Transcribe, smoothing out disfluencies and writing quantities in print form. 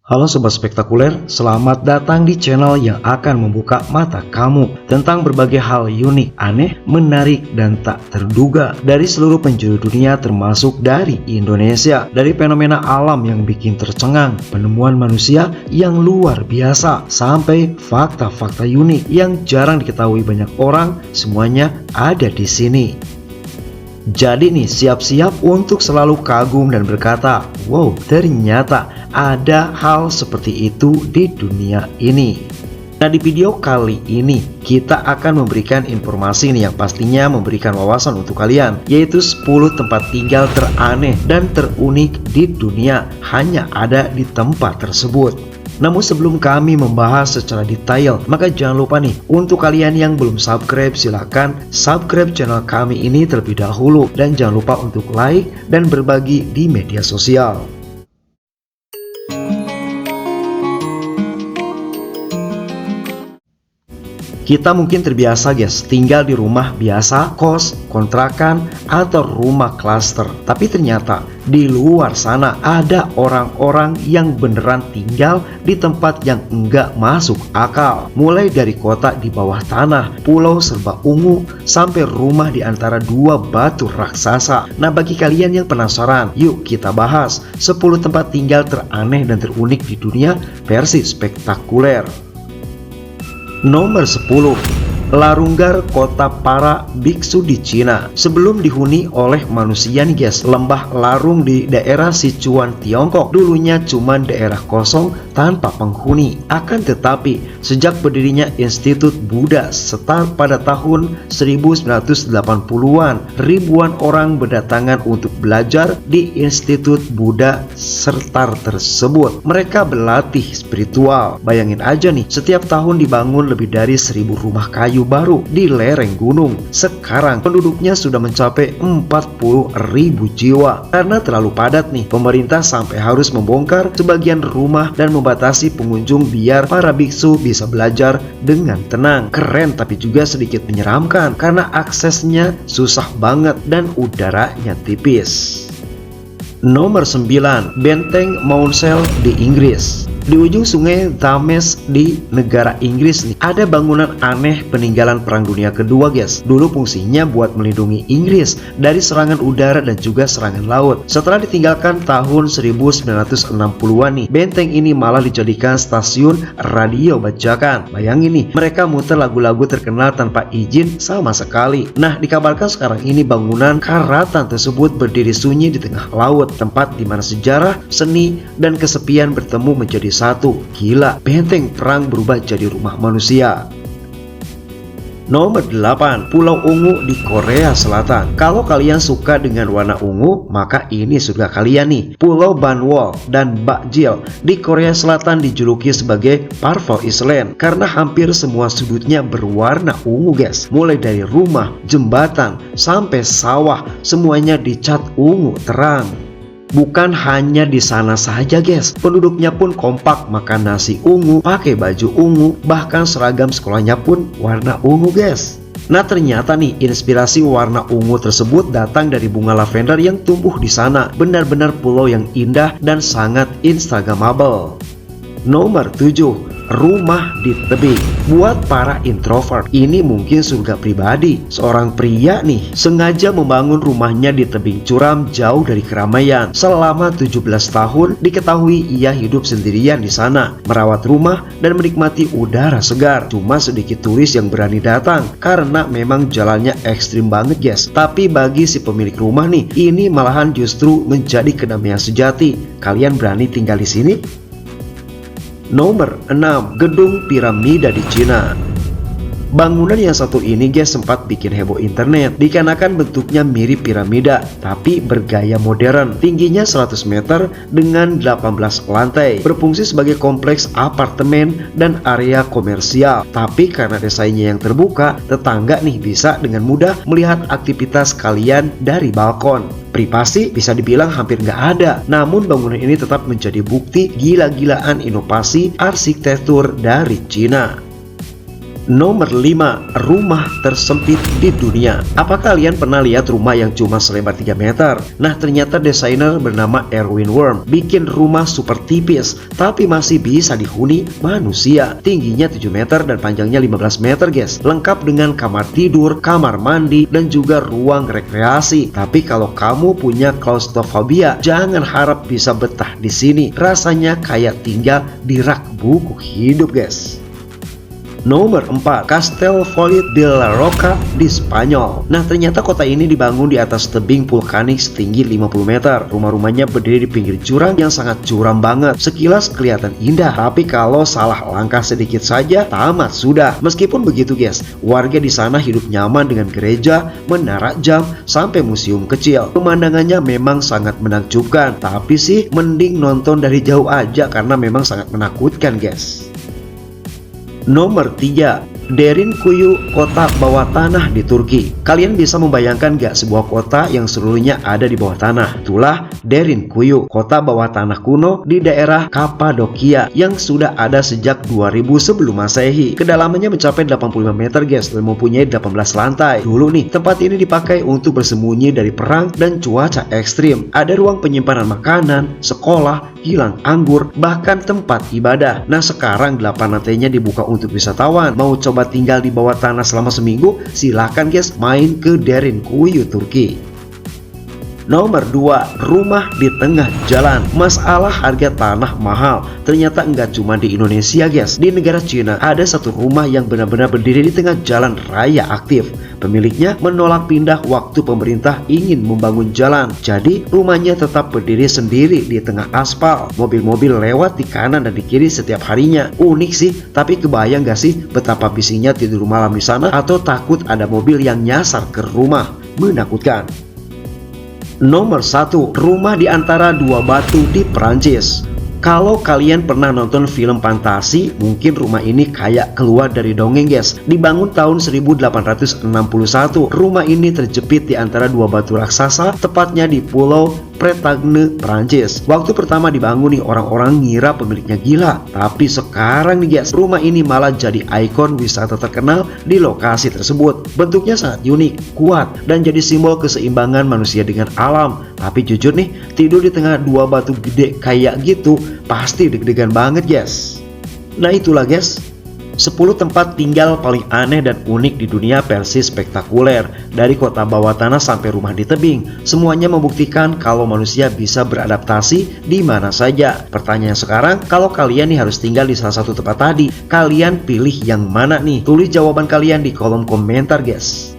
Halo Sobat Spektakuler, selamat datang di channel yang akan membuka mata kamu tentang berbagai hal unik, aneh, menarik, dan tak terduga dari seluruh penjuru dunia termasuk dari Indonesia. Dari fenomena alam yang bikin tercengang, penemuan manusia yang luar biasa, sampai fakta-fakta unik yang jarang diketahui banyak orang, semuanya ada di sini. Jadi nih, siap-siap untuk selalu kagum dan berkata, wow, ternyata ada hal seperti itu di dunia ini. Nah, di video kali ini kita akan memberikan informasi nih yang pastinya memberikan wawasan untuk kalian, yaitu 10 tempat tinggal teraneh dan terunik di dunia hanya ada di tempat tersebut. Namun sebelum kami membahas secara detail, maka jangan lupa nih, untuk kalian yang belum subscribe, silahkan subscribe channel kami ini terlebih dahulu. Dan jangan lupa untuk like dan berbagi di media sosial. Kita mungkin terbiasa guys, tinggal di rumah biasa, kos, kontrakan, atau rumah klaster. Tapi ternyata di luar sana ada orang-orang yang beneran tinggal di tempat yang enggak masuk akal. Mulai dari kota di bawah tanah, pulau serba ungu, sampai rumah di antara dua batu raksasa. Nah, bagi kalian yang penasaran, yuk kita bahas 10 tempat tinggal teraneh dan terunik di dunia versi spektakuler. Nomor 10, Larunggar, kota para biksu di Cina. Sebelum dihuni oleh manusia nih guys, lembah Larung di daerah Sichuan, Tiongkok dulunya cuma daerah kosong tanpa penghuni. Akan tetapi sejak berdirinya Institut Buddha start pada tahun 1980-an, ribuan orang berdatangan untuk belajar di Institut Buddha start tersebut. Mereka berlatih spiritual. Bayangin aja nih, setiap tahun dibangun lebih dari 1000 rumah kayu baru di lereng gunung. Sekarang penduduknya sudah mencapai 40.000 jiwa. Karena terlalu padat nih, pemerintah sampai harus membongkar sebagian rumah dan membatasi pengunjung biar para biksu bisa belajar dengan tenang. Keren tapi juga sedikit menyeramkan karena aksesnya susah banget dan udaranya tipis. Nomor 9, Benteng Maunsell di Inggris. Di ujung sungai Thames di negara Inggris nih, ada bangunan aneh peninggalan Perang Dunia Kedua guys. Dulu fungsinya buat melindungi Inggris dari serangan udara dan juga serangan laut. Setelah ditinggalkan tahun 1960-an nih, benteng ini malah dijadikan stasiun radio bajakan. Bayangin nih, mereka muter lagu-lagu terkenal tanpa izin sama sekali. Nah, dikabarkan sekarang ini bangunan karatan tersebut berdiri sunyi di tengah laut, tempat di mana sejarah, seni, dan kesepian bertemu menjadi satu. Gila, benteng perang berubah jadi rumah manusia. Nomor 8, Pulau Ungu di Korea Selatan. Kalau kalian suka dengan warna ungu, maka ini surga kalian nih. Pulau Banwol dan Bakjil di Korea Selatan dijuluki sebagai Purple Island karena hampir semua sudutnya berwarna ungu guys. Mulai dari rumah, jembatan, sampai sawah, semuanya dicat ungu terang. Bukan hanya di sana saja guys, penduduknya pun kompak, makan nasi ungu, pakai baju ungu, bahkan seragam sekolahnya pun warna ungu guys. Nah, ternyata nih, inspirasi warna ungu tersebut datang dari bunga lavender yang tumbuh di sana. Benar-benar pulau yang indah dan sangat instagramable. Nomor 7, rumah di tebing. Buat para introvert, ini mungkin surga pribadi. Seorang pria nih sengaja membangun rumahnya di tebing curam jauh dari keramaian. Selama 17 tahun diketahui ia hidup sendirian di sana, merawat rumah dan menikmati udara segar. Cuma sedikit turis yang berani datang karena memang jalannya ekstrim banget guys. Tapi bagi si pemilik rumah nih, ini malahan justru menjadi kedamaian sejati. Kalian berani tinggal di sini? Nomor 6, Gedung Piramida di Cina. Bangunan yang satu ini guys sempat bikin heboh internet dikarenakan bentuknya mirip piramida tapi bergaya modern. Tingginya 100 meter dengan 18 lantai, berfungsi sebagai kompleks apartemen dan area komersial. Tapi karena desainnya yang terbuka, tetangga nih bisa dengan mudah melihat aktivitas kalian dari balkon. Privasi bisa dibilang hampir nggak ada. Namun bangunan ini tetap menjadi bukti gila-gilaan inovasi arsitektur dari Cina. Nomor 5, rumah tersempit di dunia. Apa kalian pernah lihat rumah yang cuma selebar 3 meter? Nah, ternyata desainer bernama Erwin Wurm bikin rumah super tipis, tapi masih bisa dihuni manusia. Tingginya 7 meter dan panjangnya 15 meter guys. Lengkap dengan kamar tidur, kamar mandi, dan juga ruang rekreasi. Tapi kalau kamu punya claustrophobia, jangan harap bisa betah di sini. Rasanya kayak tinggal di rak buku hidup guys. Nomor 4, Castellfollit de la Roca di Spanyol. Nah, ternyata kota ini dibangun di atas tebing vulkanik setinggi 50 meter. Rumah-rumahnya berdiri di pinggir jurang yang sangat curam banget. Sekilas kelihatan indah, tapi kalau salah langkah sedikit saja, tamat sudah. Meskipun begitu guys, warga di sana hidup nyaman dengan gereja, menara jam, sampai museum kecil. Pemandangannya memang sangat menakjubkan, tapi sih mending nonton dari jauh aja karena memang sangat menakutkan guys. Nomor 3, Derinkuyu, kota bawah tanah di Turki. Kalian bisa membayangkan gak sebuah kota yang seluruhnya ada di bawah tanah? Itulah Derinkuyu, kota bawah tanah kuno di daerah Kapadokia yang sudah ada sejak 2000 sebelum Masehi. Kedalamannya mencapai 85 meter guys dan mempunyai 18 lantai. Dulu nih, tempat ini dipakai untuk bersembunyi dari perang dan cuaca ekstrim. Ada ruang penyimpanan makanan, sekolah, kilang anggur, bahkan tempat ibadah. Nah, sekarang 8 lantainya dibuka untuk wisatawan. Mau coba tinggal di bawah tanah selama seminggu? Silahkan guys, main ke Derinkuyu, Turki. Nomor 2, rumah di tengah jalan. Masalah harga tanah mahal ternyata enggak cuma di Indonesia guys. Di negara Cina ada satu rumah yang benar-benar berdiri di tengah jalan raya aktif. Pemiliknya menolak pindah waktu pemerintah ingin membangun jalan. Jadi rumahnya tetap berdiri sendiri di tengah aspal. Mobil-mobil lewat di kanan dan di kiri setiap harinya. Unik sih, tapi kebayang gak sih betapa bisingnya tidur malam di sana atau takut ada mobil yang nyasar ke rumah? Menakutkan. Nomor 1, rumah di antara dua batu di Perancis. Kalau kalian pernah nonton film fantasi, mungkin rumah ini kayak keluar dari dongeng guys. Dibangun tahun 1861, rumah ini terjepit di antara dua batu raksasa, tepatnya di Pulau Bretagne, Prancis. Waktu pertama dibangun nih, orang-orang ngira pemiliknya gila. Tapi sekarang nih guys, rumah ini malah jadi ikon wisata terkenal di lokasi tersebut. Bentuknya sangat unik, kuat, dan jadi simbol keseimbangan manusia dengan alam. Tapi jujur nih, tidur di tengah dua batu gede kayak gitu pasti deg-degan banget guys. Nah itulah guys, 10 tempat tinggal paling aneh dan unik di dunia versi spektakuler. Dari kota bawah tanah sampai rumah di tebing, semuanya membuktikan kalau manusia bisa beradaptasi di mana saja. Pertanyaan sekarang, kalau kalian nih harus tinggal di salah satu tempat tadi, kalian pilih yang mana nih? Tulis jawaban kalian di kolom komentar guys.